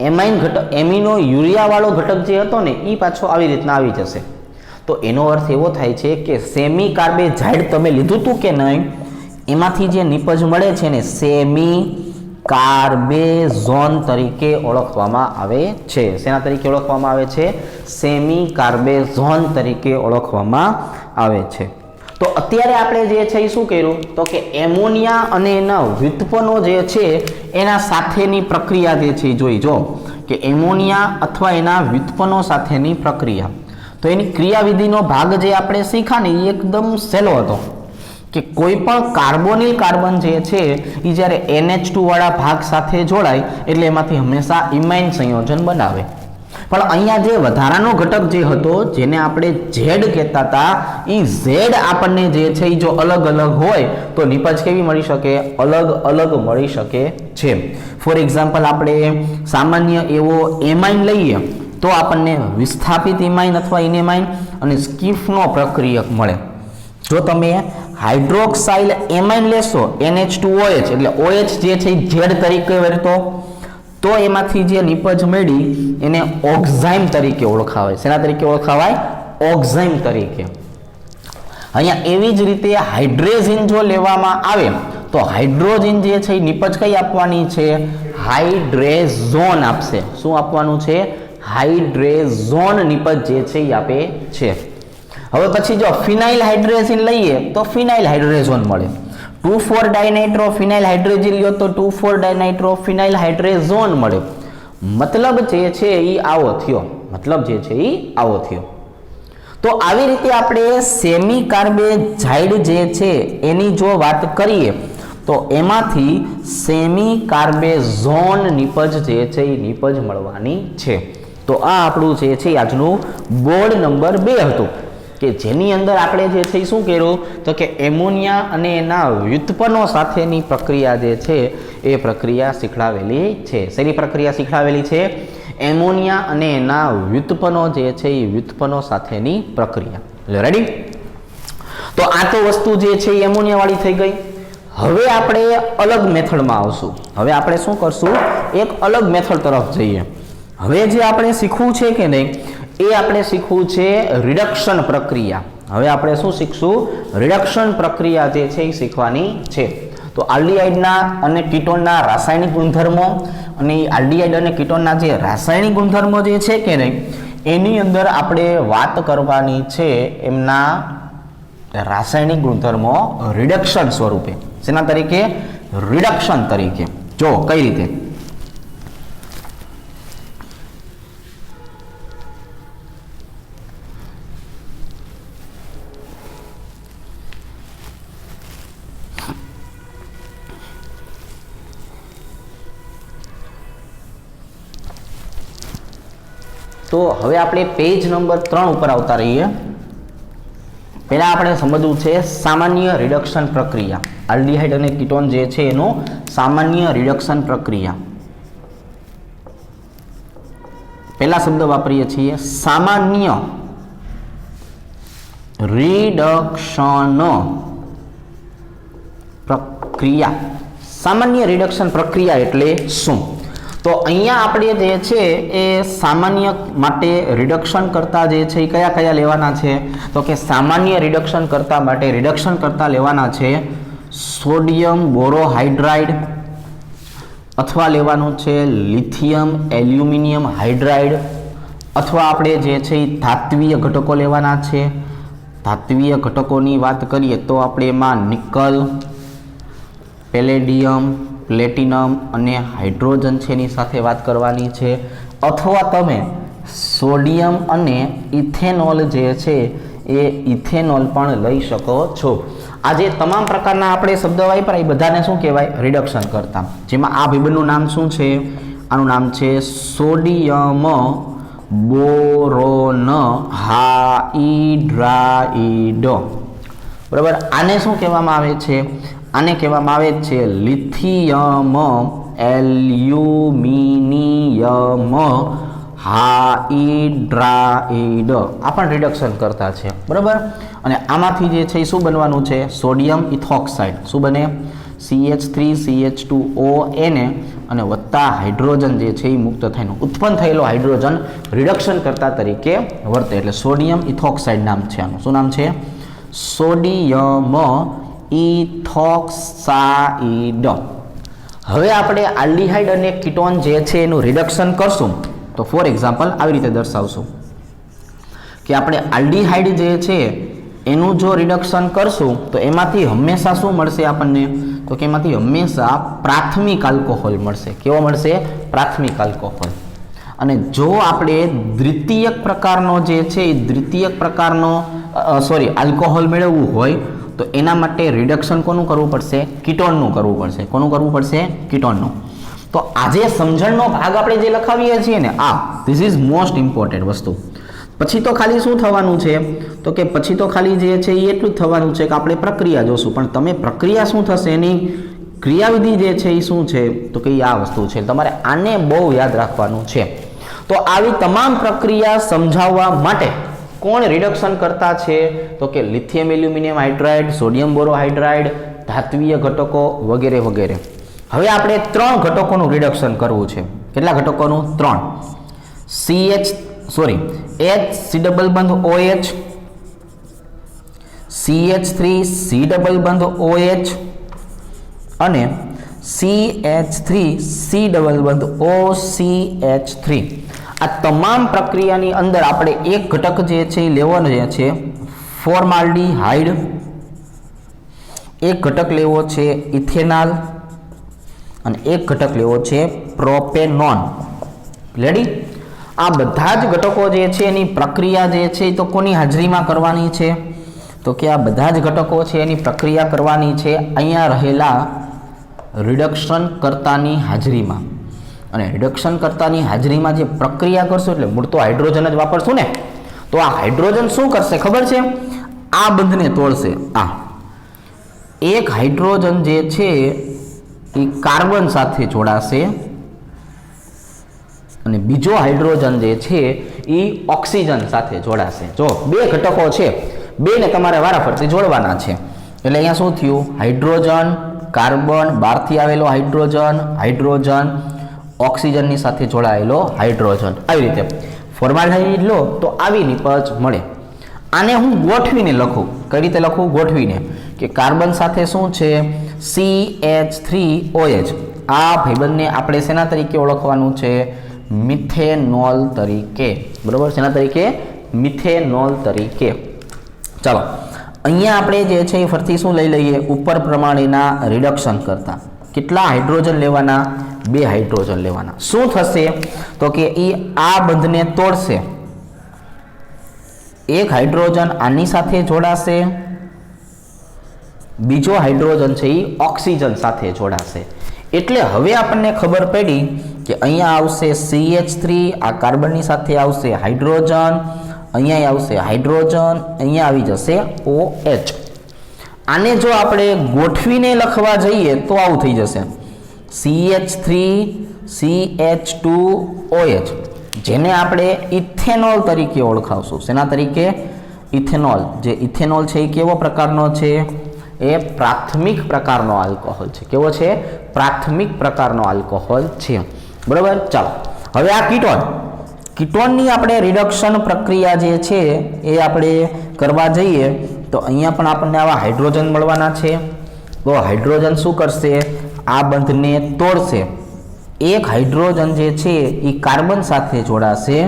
Speaker 1: એમાઇન ઘટક એમિનો યુરિયાવાળો ઘટક જે હતો ને એ પાછો આવી રીતના આવી જશે. તો એનો અર્થ એવો થાય છે કે સેમી કાર્બેઝાઇડ તમે લીધું હતું કે નહીં, એમાંથી જે નિપજ મળે છે ને સેમી કાર્બેઝોન તરીકે ઓળખવામાં આવે છે. શેના તરીકે ઓળખવામાં આવે છે? સેમી કાર્બેઝોન તરીકે ઓળખવામાં આવે છે. તો અત્યારે આપણે જે છે એ શું કર્યું તો કે એમોનિયા અને એના વ્યુત્પન્નો જે છે એના સાથેની પ્રક્રિયા જે છે જોઈ. જો કે એમોનિયા અથવા એના વ્યુત્પન્નો સાથેની પ્રક્રિયા, તો એની ક્રિયાવિધિનો ભાગ જે આપણે શીખ્યા ને એ એકદમ સહેલો હતો કે કોઈ પણ કાર્બોનિલ કાર્બન જે છે એ જ્યારે NH2 વાળા ભાગ સાથે જોડાય એટલે એમાંથી હંમેશા ઇમાઇન સંયોજન બનાવે. પણ અહીંયા જે વધારાનો ઘટક જે હતો જેને આપણે ઝેડ કહેતા હતા, એ ઝેડ આપણને જે છે એ જો અલગ અલગ હોય તો નિપજ કેવી મળી શકે? અલગ અલગ મળી શકે છે. ફોર એક્ઝામ્પલ આપણે સામાન્ય એવો એમાઇન લઈએ તો આપણને વિસ્થાપિત ઇમાઇન અથવા ઇનેમાઇન અને સ્કીફનો પ્રક્રિયક મળે. જો તમે હાઇડ્રોક્સાઇલ એમાઇન લેશો NH2OH એટલે OH જે છે ઝેડ તરીકે વર્તો તો એમાંથી જે નિપજ મળી એને ઓક્ઝાઇમ તરીકે ઓળખાવાય. શેના તરીકે ઓળખાવાય? ઓક્ઝાઇમ તરીકે. અહીંયા એવી જ રીતે હાઇડ્રેઝિન જો લેવામાં આવે તો હાઇડ્રોજન જે છે એ નિપજ કઈ આપવાની છે? હાઇડ્રેઝોન આપશે. શું આપવાનું છે? હાઇડ્રેઝોન નિપજ જે છે એ આપે છે. હવે પછી જો ફિનાઇલ હાઇડ્રેઝિન લઈએ તો ફિનાઇલ હાઇડ્રેઝોન મળે. 2,4-ડાયનાઇટ્રો ફિનાઇલ હાઇડ્રેઝિન લ્યો તો 2,4-ડાયનાઇટ્રો ફિનાઇલ હાઇડ્રેઝોન મળે. મતલબ જે છે એ આવો થયો. તો આવી રીતે આપણે સેમી કાર્બેઝાઇડ જે છે એની જો વાત કરીએ તો એમાંથી સેમી કાર્બેઝોન નિપજ જે છે એ નિપજ મળવાની છે. તો આ આપણું જે છે આજનું બોર્ડ નંબર 2 હતું કે જેની અંદર આપણે જે છે શું કર્યું તો કે એમોનિયા અને એના વ્યુત્પન્નો સાથેની પ્રક્રિયા જે છે એ પ્રક્રિયા શીખવાડેલી છે. શેની પ્રક્રિયા શીખવાડેલી છે? એમોનિયા અને એના વ્યુત્પન્નો જે છે એ વ્યુત્પન્નો સાથેની પ્રક્રિયા. રેડી? તો આ તો વસ્તુ જે છે એ એમોનિયા વાળી થઈ ગઈ. હવે આપણે અલગ મેથડમાં આવશું. હવે આપણે શું કરશું? એક અલગ મેથડ તરફ જઈએ. હવે જે આપણે શીખવું છે કે નહીં એ આપણે શીખવું છે રિડક્શન પ્રક્રિયા. હવે આપણે શું શીખશું? રિડક્શન પ્રક્રિયા જે છે એ શીખવાની છે. તો આલ્ડીહાઇડના અને કીટોનના રાસાયણિક ગુણધર્મો અને આલ્ડીહાઇડ અને કીટોનના જે રાસાયણિક ગુણધર્મો જે છે કે નહીં એની અંદર આપણે વાત કરવાની છે એમના રાસાયણિક ગુણધર્મો રિડક્શન સ્વરૂપે. શેના તરીકે? રિડક્શન તરીકે. જો કઈ રીતે? તો હવે આપણે પેજ નંબર 3 ઉપર આવતા રહીએ. પહેલા આપણે સમજવું છે સામાન્ય રિડક્શન પ્રક્રિયા. આલ્ડીહાઇડ અને કીટોન જે છે એનું સામાન્ય રિડક્શન પ્રક્રિયા. પહેલા શબ્દ વાપરીએ છીએ સામાન્ય રિડક્શન પ્રક્રિયા. સામાન્ય રિડક્શન પ્રક્રિયા એટલે શું? તો અહીંયા આપણે જે છે એ સામાન્ય માટે રિડક્શન કરતા જે છે એ કયા કયા લેવાના છે તો કે સામાન્ય રિડક્શન કરતા માટે રિડક્શન કરતા લેવાના છે સોડિયમ બોરોહાઇડ્રાઇડ અથવા લેવાનું છે લિથિયમ એલ્યુમિનિયમ હાઇડ્રાઇડ અથવા આપણે જે છે એ ધાત્વીય ઘટકો લેવાના છે. ધાત્વીય ઘટકોની વાત કરીએ તો આપણે એમાં નિકલ, પેલેડિયમ, પ્લેટિનમ અને હાઇડ્રોજન છે એની સાથે વાત કરવાની છે. અથવા તમે સોડિયમ અને ઇથેનોલ જે છે એ ઇથેનોલ પણ લઈ શકો છો. આ જે તમામ પ્રકારના આપણે શબ્દ વાપર્યા એ બધાને શું કહેવાય? રિડક્શન કરતા. જેમાં આ ભાઈબંધનું નામ શું છે? આનું નામ છે સોડિયમ બોરોન હાઇડ્રાઇડ. બરાબર? આને શું કહેવામાં આવે છે? આને કહેવામાં આવે છે લિથિયમ એલ્યુમિનિયમ હાઇડ્રાઇડ. આ પણ રિડક્શન કરતા છે. બરાબર? અને આમાંથી જે છે એ શું બનવાનું છે? સોડિયમ ઇથોક્સાઇડ. શું બને? CH3CH2O Na અને વત્તા હાઇડ્રોજન જે છે એ મુક્ત થઈને ઉત્પન્ન થયેલો હાઇડ્રોજન રિડક્શન કરતા તરીકે વર્તે, એટલે સોડિયમ ઇથોક્સાઇડ નામ છે આનું. શું નામ છે? સોડિયમ ઇથોક્સાઇડ. હવે આપણે આલ્ડીહાઇડ અને કીટોન જે છે એનું રિડક્શન કરશું તો ફોર એક્ઝામ્પલ આવી રીતે દર્શાવશું કે આપણે આલ્ડીહાઇડ જે છે એનું જો રિડક્શન કરશું તો એમાંથી હંમેશા શું મળશે આપણને? તો કે એમાંથી હંમેશા પ્રાથમિક આલ્કોહોલ મળશે. કેવો મળશે? પ્રાથમિક આલ્કોહોલ. અને જો આપણે દ્વિતીયક પ્રકારનો જે છે એ દ્વિતીયક પ્રકારનો આલ્કોહોલ મેળવવું હોય તો એના માટે રિડક્શન કોનું કરવું પડશે? કીટોનનું કરવું પડશે. કોનું કરવું પડશે? કીટોનનું. તો આજે સમજણનો ભાગ આપણે જે લખાવીએ છીએ ને ધીસ ઇઝ મોસ્ટ ઇમ્પોર્ટન્ટ વસ્તુ. પછી તો ખાલી શું થવાનું છે? તો કે પછી તો ખાલી જે છે એ એટલું જ થવાનું છે કે આપણે પ્રક્રિયા જોશું, પણ તમે પ્રક્રિયા શું થશે એની ક્રિયાવિધિ જે છે એ શું છે? તો કે આ વસ્તુ છે. તમારે આને બહુ યાદ રાખવાનું છે. તો આવી તમામ પ્રક્રિયા સમજાવવા માટે કોણ રિડક્શન કરતા છે? તો કે લિથિયમ એલ્યુમિનિયમ હાઇડ્રાઇડ, સોડિયમ બોરોહાઇડ્રાઇડ, ધાત્વીય ઘટકો વગેરે વગેરે. હવે આપણે 3 ઘટકોનું રિડક્શન કરવું છે. કેટલા ઘટકોનું? 3. H C ડબલ બંધ OH, CH3 C ડબલ બંધ OH અને CH3 C ડબલ બંધ OCH3. આ તમામ પ્રક્રિયાની અંદર આપણે એક ઘટક જે છે એ લેવાનો છે ફોર્માલ્ડીહાઇડ, એક ઘટક લેવો છે ઇથેનોલ અને એક ઘટક લેવો છે પ્રોપેનોન. રેડી? આ બધા જ ઘટકો જે છે એની પ્રક્રિયા જે છે તો કોની હાજરીમાં કરવાની છે? તો કે આ બધા જ ઘટકો છે એની પ્રક્રિયા કરવાની છે અહીંયા રહેલા રિડક્શન કર્તાની હાજરીમાં. અને રિડક્શન કર્તાની હાજરીમાં જે પ્રક્રિયા કરશું એટલે મૂળ તો હાઇડ્રોજન જ વાપરશું ને. તો આ હાઇડ્રોજન શું કરશે ખબર છે? આ બંધને તોડશે. એક હાઇડ્રોજન જે છે એ કાર્બન સાથે જોડાશે અને બીજો હાઇડ્રોજન જે છે એ ઓક્સિજન સાથે જોડાશે. જો 2 ઘટકો છે, 2ને તમારે વારાફરતી જોડવાના છે. એટલે અહીંયા શું થયું? હાઇડ્રોજન, કાર્બન, બહારથી આવેલો હાઇડ્રોજન ઓક્સિજનની સાથે જોડાયેલો હાઇડ્રોજન. આવી રીતે ફોર્માલ્ડિહાઇડ લો તો આવી નિપજ મળે. આને હું ગોઠવીને લખું. કઈ રીતે લખું? ગોઠવીને કે કાર્બન સાથે શું છે? CH3OH. આ ભાઈબંધને આપણે શેના તરીકે ઓળખવાનું છે? મિથેનોલ તરીકે. બરોબર? શેના તરીકે? મિથેનોલ તરીકે. ચાલો અહીંયા આપણે જે છે એ ફરતી શું લઈ લઈએ? ઉપર પ્રમાણેના રિડક્શન કરતા કેટલા હાઇડ્રોજન લેવાના? 2 હાઇડ્રોજન લેવાના. શું થશે? તો કે એ આ બંધને તોડશે. એક હાઇડ્રોજન આની સાથે જોડાશે, બીજો હાઇડ્રોજન છે એ ઓક્સિજન સાથે જોડાશે. એટલે હવે આપણને ખબર પડી કે અહીંયા આવશે CH3, આ કાર્બનની સાથે આવશે હાઇડ્રોજન, અહીંયા આવશે હાઇડ્રોજન, અહીંયા આવી જશે OH. આને જો આપણે ગોઠવીને લખવા જઈએ તો આવું થઈ જશે CH3CH2OH, જેને આપણે ઇથેનોલ તરીકે ઓળખાવશું. શેના તરીકે? ઇથેનોલ. જે ઇથેનોલ છે એ કેવો પ્રકારનો છે? એ પ્રાથમિક પ્રકારનો આલ્કોહોલ છે. કેવો છે? પ્રાથમિક પ્રકારનો આલ્કોહોલ છે. બરોબર? ચાલો હવે આ કીટોનની આપણે રિડક્શન પ્રક્રિયા જે છે એ આપણે કરવા જઈએ તો અહીંયા પણ આપણને આવા હાઇડ્રોજન મળવાના છે. તો હાઇડ્રોજન શું કરશે? આ બંધને તોડશે. એક હાઇડ્રોજન જે છે એ કાર્બન સાથે જોડાશે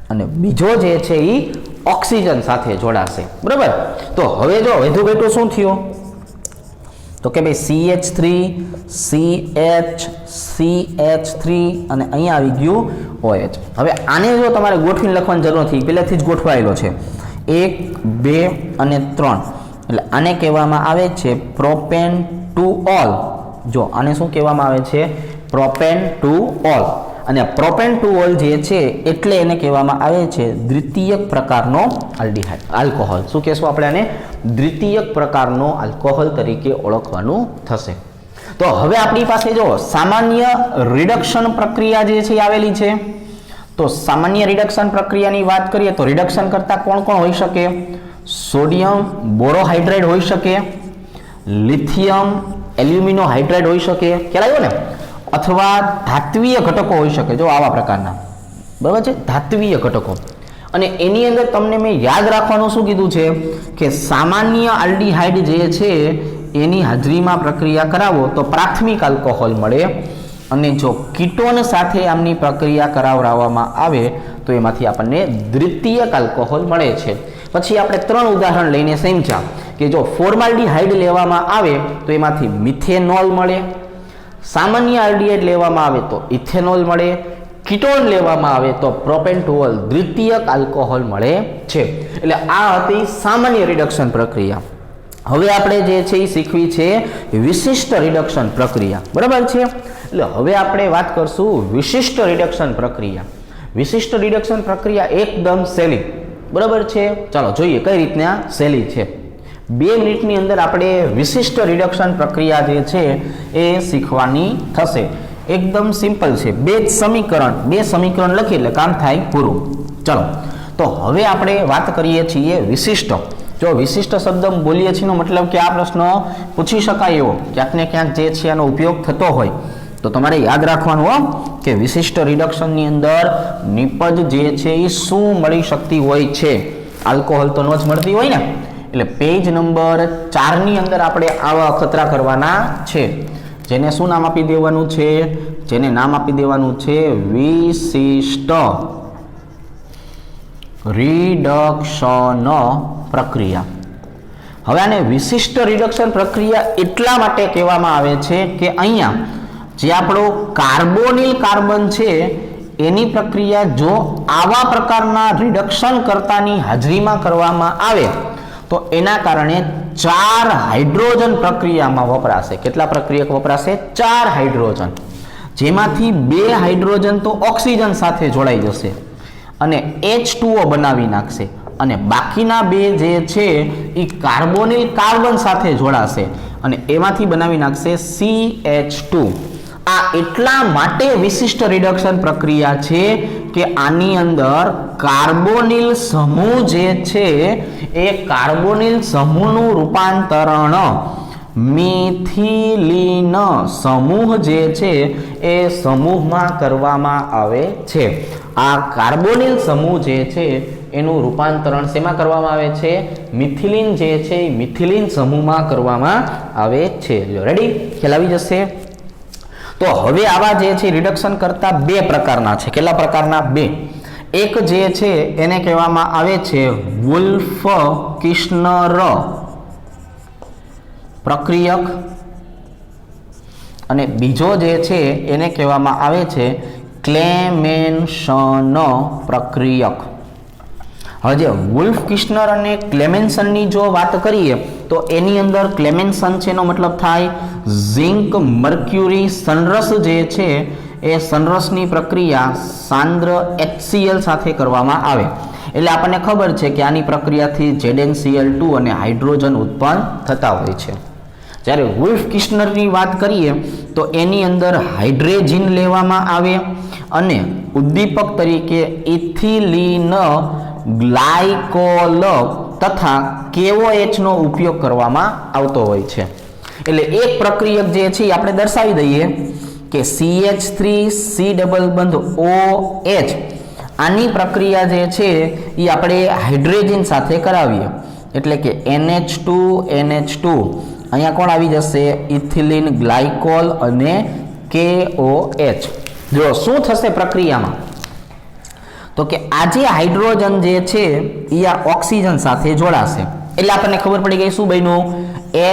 Speaker 1: અને બીજો જે છે એ ઓક્સિજન સાથે જોડાશે. બરાબર? તો હવે જો વધુ ઘટું શું થયું? તો કે ભાઈ CH3 CH3 અને અહીંયા આવી ગયું OH. હવે આને જો તમારે ગોઠવીને લખવાની જરૂર નથી, પહેલેથી જ ગોઠવાયેલો છે 1 2 અને 3. એટલે આને કહેવામાં આવે છે પ્રોપેન ટુ ઓલ. જો આને શું કહેવામાં આવે છે? Propane to all. અને પ્રોપેન ટુ ઓલ જે છે એટલે એને કહેવામાં આવે છે દ્વિતીયક પ્રકારનો આલ્કોહોલ. શું કહેશું આપણે આને? દ્વિતીયક પ્રકારનો આલ્કોહોલ તરીકે ઓળખવાનું થશે. તો હવે આપણી પાસે જો સામાન્ય રિડક્શન પ્રક્રિયા જે છે આવેલી છે. તો સામાન્ય રિડક્શન પ્રક્રિયાની વાત કરીએ તો રિડક્શન કરતા કોણ કોણ હોઈ શકે? સોડિયમ બોરોહાઇડ્રાઇડ હોઈ શકે, લિથિયમ એલ્યુમિનો હાઇડ્રાઇડ હોઈ શકે, ખ્યાલ આવ્યો ને, અથવા ધાત્વીય ઘટકો હોઈ શકે, જો આવા પ્રકારના, બરાબર છે, ધાત્વીય ઘટકો. અને એની અંદર તમને મેં યાદ રાખવાનું શું કીધું છે કે સામાન્ય આલ્ડીહાઇડ જે છે એની હાજરીમાં પ્રક્રિયા કરાવો તો પ્રાથમિક આલ્કોહોલ મળે, અને જો કીટોન સાથે આમની પ્રક્રિયા કરાવવામાં આવે તો એમાંથી આપણને દ્વિતીયક આલ્કોહોલ મળે છે. પછી આપણે 3 ઉદાહરણ લઈને સમજ્યા કે જો ફોર્માલ્ડીહાઇડ લેવામાં આવે તો એમાંથી મિથેનોલ મળે, સામાન્ય આલ્ડીહાઇડ લેવામાં આવે તો ઇથેનોલ મળે, કીટોન લેવામાં આવે તો પ્રોપેન્ટોલ દ્વિતીયક આલ્કોહોલ મળે છે. એટલે આ હતી સામાન્ય રિડક્શન પ્રક્રિયા. હવે આપણે જે છે એ શીખવી છે વિશિષ્ટ રિડક્શન પ્રક્રિયા, બરાબર છે. એટલે હવે આપણે વાત કરશું વિશિષ્ટ રિડક્શન પ્રક્રિયા. વિશિષ્ટ રિડક્શન પ્રક્રિયા એકદમ સહેલી, બરાબર છે. ચાલો જોઈએ કઈ રીતના સહેલી છે. 2 મિનિટની અંદર આપણે વિશિષ્ટ રિડક્શન પ્રક્રિયા જે છે એ શીખવાની થશે. એકદમ સિમ્પલ છે. બે સમીકરણ લખી એટલે કામ થાય પૂરું. ચલો તો હવે આપણે વાત કરીએ છીએ વિશિષ્ટ. જો વિશિષ્ટ શબ્દ બોલીએ છીએ મતલબ કે આ પ્રશ્ન પૂછી શકાય એવો ક્યાંક ને ક્યાંક જે છે એનો ઉપયોગ થતો હોય તો તમારે યાદ રાખવાનું હો કે વિશિષ્ટ રિડક્શનની અંદર નિપજ જે છે એ શું મળી શકતી હોય છે, આલ્કોહોલ તો ન જ મળતી હોય ને. એટલે પેજ નંબર 4 ની અંદર આપણે આવા અખતરા કરવાના છે, જેને શું નામ આપી દેવાનું છે, જેને નામ આપી દેવાનું છે વિશિષ્ટ રિડક્શન પ્રક્રિયા. હવે આને વિશિષ્ટ રિડક્શન પ્રક્રિયા એટલા માટે કહેવામાં આવે છે કે અહીંયા જે આપણો કાર્બોનિલ કાર્બન છે એની પ્રક્રિયા જો આવા પ્રકારના રિડક્શન કર્તાની હાજરીમાં કરવામાં આવે તો એના કારણે 4 હાઇડ્રોજન પ્રક્રિયામાં વપરાશે. કેટલા પ્રક્રિયક વપરાશે? 4 હાઇડ્રોજન, જેમાંથી 2 હાઇડ્રોજન તો ઓક્સિજન સાથે જોડાઈ જશે અને H2O બનાવી નાખશે, અને બાકીના 2 જે છે એ કાર્બોનિલ કાર્બન સાથે જોડાશે અને એમાંથી બનાવી નાખશે CH2. આ એટલા માટે વિશિષ્ટ રિડક્શન પ્રક્રિયા છે કે આની અંદર કાર્બોનિલ સમૂહ જે છે એ કાર્બોનિલ સમૂહનું રૂપાંતરણ મિથિલિન સમૂહ જે છે એ સમૂહમાં કરવામાં આવે છે. આ કાર્બોનિલ સમૂહ જે છે એનું રૂપાંતરણ શેમાં કરવામાં આવે છે? મિથિલિન જે છે એ મિથિલિન સમૂહમાં કરવામાં આવે છે. રેડી? ખ્યાલ આવી જશે. તો હવે આવા જે છે રિડક્શન કરતા 2 પ્રકારના છે. કેટલા પ્રકારના? 2. એક જે છે એને કહેવામાં આવે છે વુલ્ફ-કિર્શનર પ્રક્રિયક, અને બીજો જે છે એને કહેવામાં આવે છે ક્લેમેન્સન પ્રક્રિયક. હવે જે વુલ્ફ-કિર્શનર અને ક્લેમેન્સનની જો વાત કરીએ તો એની અંદર ક્લેમેન્સન છે એનો મતલબ થાય ઝિંક મર્ક્યુરી સનરસ જે છે એ સનરસની પ્રક્રિયા સાંદ્ર HCl સાથે કરવામાં આવે. એટલે આપણને ખબર છે કે આની પ્રક્રિયાથી ZnCl2 અને હાઇડ્રોજન ઉત્પન્ન થતા હોય છે. જ્યારે વુલ્ફ-કિર્શનરની વાત કરીએ તો એની અંદર હાઇડ્રેજિન લેવામાં આવે અને ઉદ્દીપક તરીકે ઇથિલિન ગ્લાયકોલ તથા KOH નો ઉપયોગ કરવામાં આવતો હોય છે. એટલે એક પ્રક્રિયક જે છે આપણે દર્શાવી દઈએ કે CH3 C ડબલ બંધ OH, આની પ્રક્રિયા જે છે એ આપણે હાઇડ્રોજન સાથે કરાવીએ એટલે કે NH2 અહીંયા કોણ આવી જશે? ઇથિલિન ગ્લાયકોલ અને KOH. જો શું થશે પ્રક્રિયામાં? તો કે આ જે હાઇડ્રોજન જે છે એ આ ઓક્સિજન સાથે જોડાશે એટલે આપણને ખબર પડી ગઈ શું બન્યું?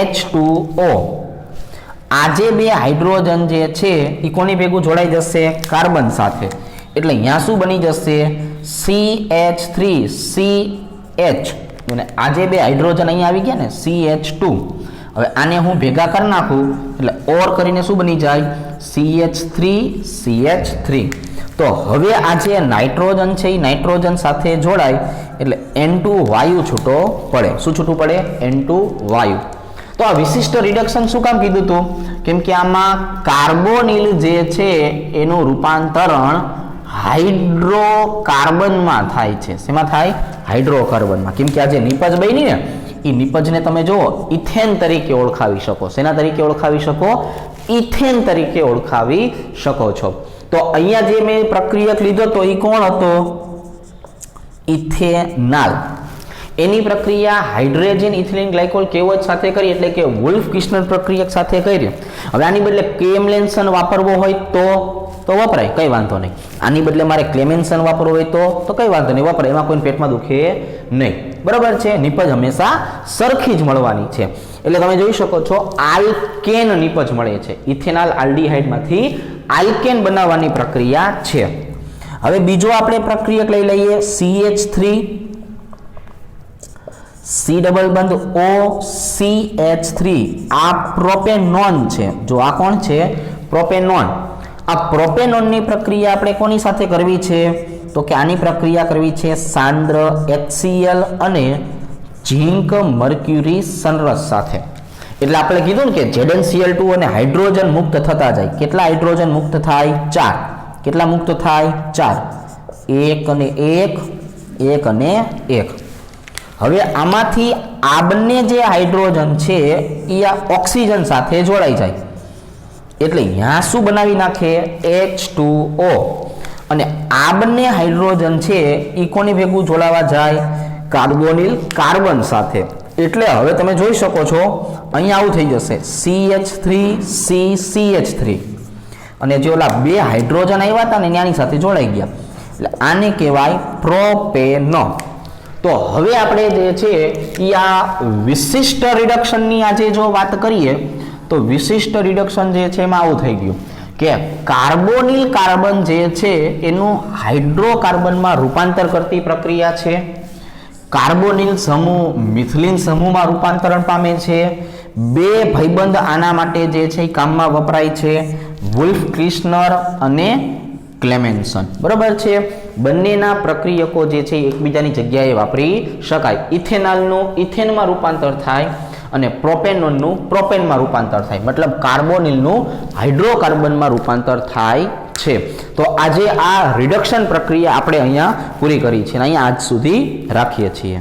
Speaker 1: H2O. આ જે 2 હાઇડ્રોજન જે છે એ કોની ભેગું જોડાઈ જશે? કાર્બન સાથે. એટલે અહીંયા શું બની જશે? CH3CH. અને આ જે 2 હાઇડ્રોજન અહીંયા આવી ગયા ને CH2. હવે આને હું ભેગા કરી નાખું એટલે ઓર કરીને શું બની જાય? CH3CH3. તો હવે આ જે નાઇટ્રોજન છે એ નાઇટ્રોજન સાથે જોડાય એટલે N2 વાયુ છૂટો પડે. શું છૂટું પડે? N2 વાયુ. તો આ વિશિષ્ટ રિડક્શન શું કામ કીધું હતું? કેમ કે આમાં કાર્બોનિલ જે છે એનું રૂપાંતરણ હાઇડ્રોકાર્બનમાં થાય છે. શેમાં થાય? હાઇડ્રોકાર્બનમાં. કેમ કે આ જે નિપજ બની ને એ નિપજને તમે જુઓ ઇથેન તરીકે ઓળખાવી શકો. શેના તરીકે ઓળખાવી શકો? ઇથેન તરીકે ઓળખાવી શકો છો. તો અહીંયા જે મેં પ્રક્રિયક લીધો તો એ કોણ હતો? ઇથેનાલ. એની પ્રક્રિયા હાઇડ્રોજન ઇથિલિન ગ્લાયકોલ કેવોચ સાથે કરી, એટલે કે વુલ્ફ કિસ્નર પ્રક્રિયક સાથે કરી. હવે આની બદલે ક્લેમેન્સન વાપરવો હોય તો વપરાય, કઈ વાંધો નહીં. આની બદલે મારે ક્લેમેન્સન વાપરવો હોય તો કઈ વાંધો નહીં, વપરાય. એમાં કોઈ પેટમાં દુખે નહીં. બરાબર છે. નિપજ હંમેશા સરખી જ મળવાની છે. એટલે તમે જોઈ શકો છો આલ્કેન નિપજ મળે છે. ઇથેનાલ આલ્ડીહાઇડમાંથી આલ્કેન બનાવવાની પ્રક્રિયા છે. હવે બીજો આપણે પ્રક્રિયક લઈ લઈએ CH3 C ડબલ બંધ OCH3. આ પ્રોપેનોન છે. જો આ કોણ છે? પ્રોપેનોન. આ પ્રોપેનોનની પ્રક્રિયા આપણે કોની સાથે કરવી છે? તો કે આની પ્રક્રિયા કરવી છે સાંદ્ર HCl અને ઝીંક મર્ક્યુરી સંરસ સાથે. એટલે આપણે કીધું ને કે ZnCl2 અને હાઇડ્રોજન મુક્ત થતા જાય. કેટલા હાઇડ્રોજન મુક્ત થાય? 4. કેટલા મુક્ત થાય? 4. 1 અને 1, 1 અને 1. હવે આમાંથી આ બંને જે હાઇડ્રોજન છે એ આ ઓક્સિજન સાથે જોડાઈ જાય. એટલે અહીંયા શું બનાવી નાખે? H2O. અને આ બંને હાઇડ્રોજન છે એ કોની ભેગું જોડાવા જાય? કાર્બોનિલ કાર્બન સાથે. એટલે હવે તમે જોઈ શકો છો અહીંયા આવું થઈ જશે CH3CCH3 અને જે ઓલા બે હાઇડ્રોજન આવ્યા હતા ને એની સાથે જોડાઈ ગયા. એટલે આને કહેવાય પ્રોપેનો. તો હવે આપણે જે છે એ આ વિશિષ્ટ રિડક્શનની આજે જો વાત કરીએ તો વિશિષ્ટ રિડક્શન જે છે એમાં આવું થઈ ગયું કે કાર્બોનિલ કાર્બન જે છે એનું હાઇડ્રોકાર્બનમાં રૂપાંતર કરતી પ્રક્રિયા છે. કાર્બોનિલ સમૂહ મિથિલિન સમૂહમાં રૂપાંતરણ પામે છે. બે ભાઈબંધ આના માટે જે છે એ કામમાં વપરાય છે, વુલ્ફ કિસ્નર અને ક્લેમેન્સન. બરાબર છે. બંનેના પ્રક્રિયકો જે છે એકબીજાની જગ્યાએ વાપરી શકાય. ઇથેનાલનું ઇથેનમાં રૂપાંતર થાય અને પ્રોપેનોનનું પ્રોપેનમાં રૂપાંતર થાય. મતલબ કાર્બોનિલનું હાઇડ્રોકાર્બનમાં રૂપાંતર થાય છે. તો આજે આ રિડક્શન પ્રક્રિયા આપણે અહીંયા પૂરી કરી છે. અહીંયા આજ સુધી રાખીએ છીએ.